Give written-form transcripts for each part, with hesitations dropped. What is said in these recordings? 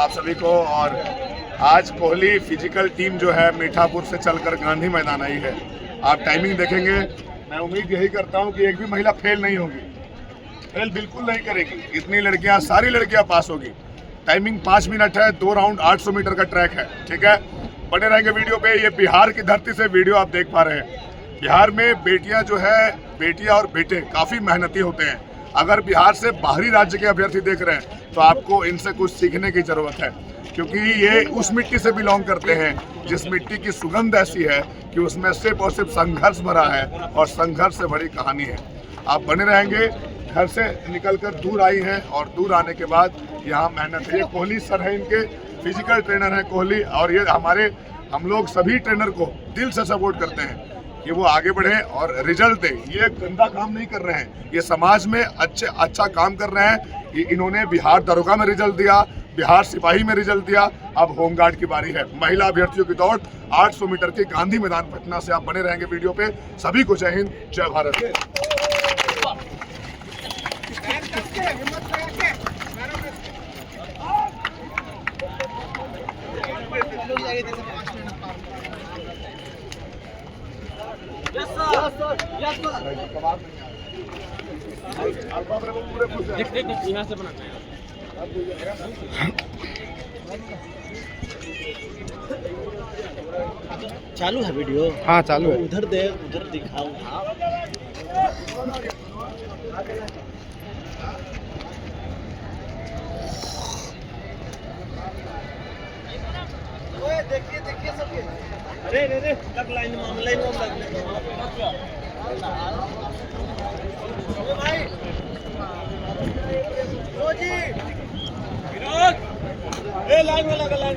आप सभी को। और आज कोहली फिजिकल टीम जो है मीठापुर से चलकर गांधी मैदान आई है। आप टाइमिंग देखेंगे, मैं उम्मीद यही करता हूं कि एक भी महिला फेल नहीं होगी, फेल बिल्कुल नहीं करेगी। इतनी लड़कियां, सारी लड़कियां पास होगी। टाइमिंग 5 मिनट है, 2 राउंड 800 मीटर का ट्रैक है। ठीक है, बने रहेंगे वीडियो पे। ये बिहार की धरती से वीडियो आप देख पा रहे हैं। बिहार में बेटियां जो है, बेटियां और बेटे काफ़ी मेहनती होते हैं। अगर बिहार से बाहरी राज्य के अभ्यर्थी देख रहे हैं तो आपको इनसे कुछ सीखने की ज़रूरत है, क्योंकि ये उस मिट्टी से बिलोंग करते हैं जिस मिट्टी की सुगंध ऐसी है कि उसमें सिर्फ और सिर्फ संघर्ष भरा है और संघर्ष से भरी कहानी है। आप बने रहेंगे। घर से निकलकर दूर आई हैं और दूर आने के बाद यहाँ मेहनत है। ये कोहली सर है, इनके फिजिकल ट्रेनर हैं कोहली। और ये हम लोग सभी ट्रेनर को दिल से सपोर्ट करते हैं कि वो आगे बढ़े और रिजल्ट दे। ये गंदा काम नहीं कर रहे हैं, ये समाज में अच्छा काम कर रहे हैं। इन्होंने बिहार दरोगा में रिजल्ट दिया, बिहार सिपाही में रिजल्ट दिया, अब होमगार्ड की बारी है। महिला अभ्यर्थियों की दौड़ 800 मीटर के गांधी मैदान पटना से। आप बने रहेंगे वीडियो पे। सभी को जय हिंद, जय भारत। यहाँ से बनाते हैं। चालू है वीडियो? हाँ चालू है। उधर दे, उधर दिखाओ। देखिए देखिए सबके। अरे रे रे, लग लाइन में लग भाई रोजी विनोद, ए लाइन में लगा, लाइन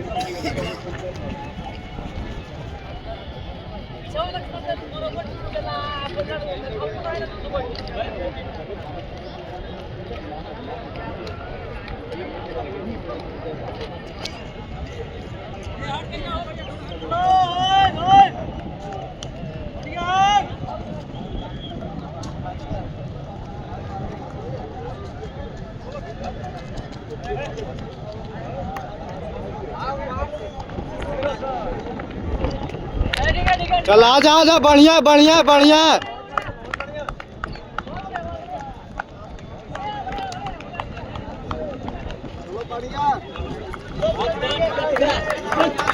चल आजा बढ़िया बढ़िया बढ़िया।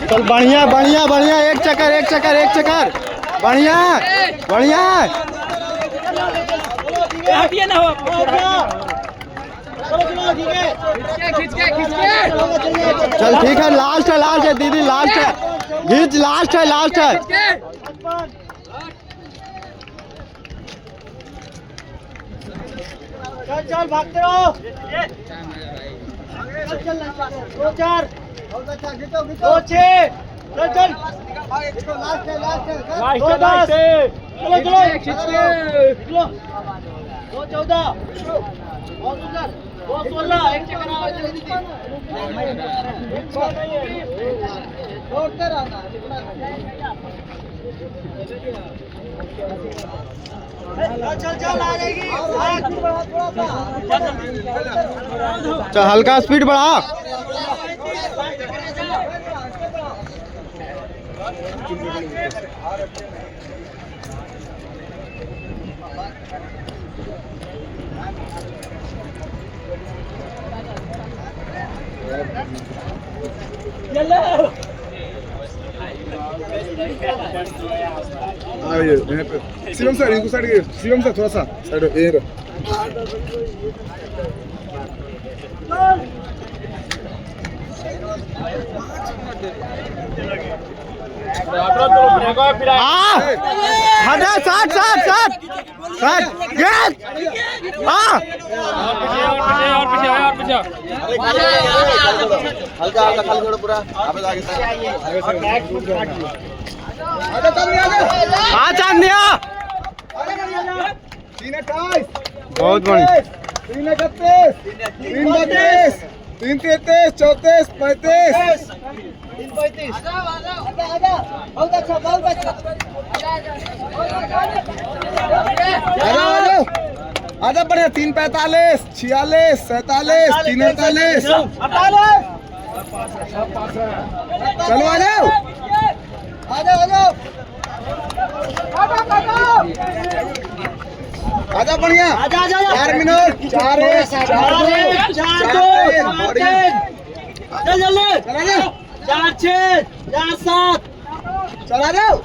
चल बढ़िया बढ़िया बढ़िया। एक चक्कर बढ़िया बढ़िया। हटिए ना हो। चल ठीक है, लास्ट है दीदी, लास्ट है। घीच, लास्ट है। चल भागते रहो। दो चार, दो छह, चल दो 10, चलो 2 14, 2 16, एक चक्कर आवाज जल्दी चल आ जाएगी। चल हल्का स्पीड बढ़ा। शिवम सर, इनको साइड, शिवम सर थोड़ा सा साइड। हटा 60 हल्का हल्का खाली छोड़ो पूरा। चांदिया बहुत बढ़िया। 331, 332, 333, 34, 35, 335। बहुत अच्छा, बहुत अच्छा। आधा बढ़िया। 345, 46, 47, 348, चलो आ जाओ आजा बढ़िया आजा आजा 4 मिनट 4 चार दो चल जल्दी 4-6 4-7 चला जाओ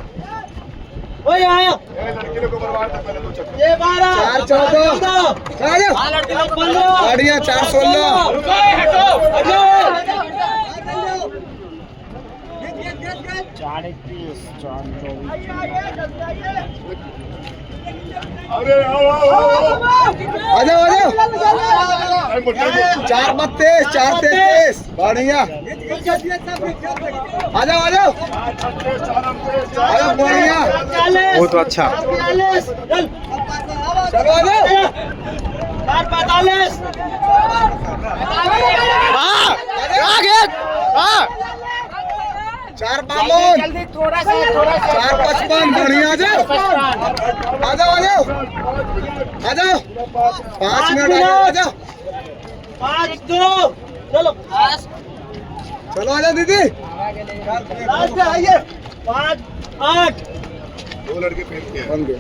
वही आया लड़की लोग को बर्बाद कर पहले 2 चक्कर ये 12 4-14 चला जाओ लड़की लोग 15 बढ़िया 4-16 अरे आओ आओ आओ आ जाओ 4-32 4-32 बढ़िया आ जाओ बढ़िया 40 बहुत अच्छा 40 चल चलो आ जाओ 4-45 4-52 4-55 बढ़िया आ जाओ 5 मिनट आ जाओ 5-2 चलो चलो आ जाओ दीदी लास्ट पे आइए 5-8 2 लड़के फेल किए बन गए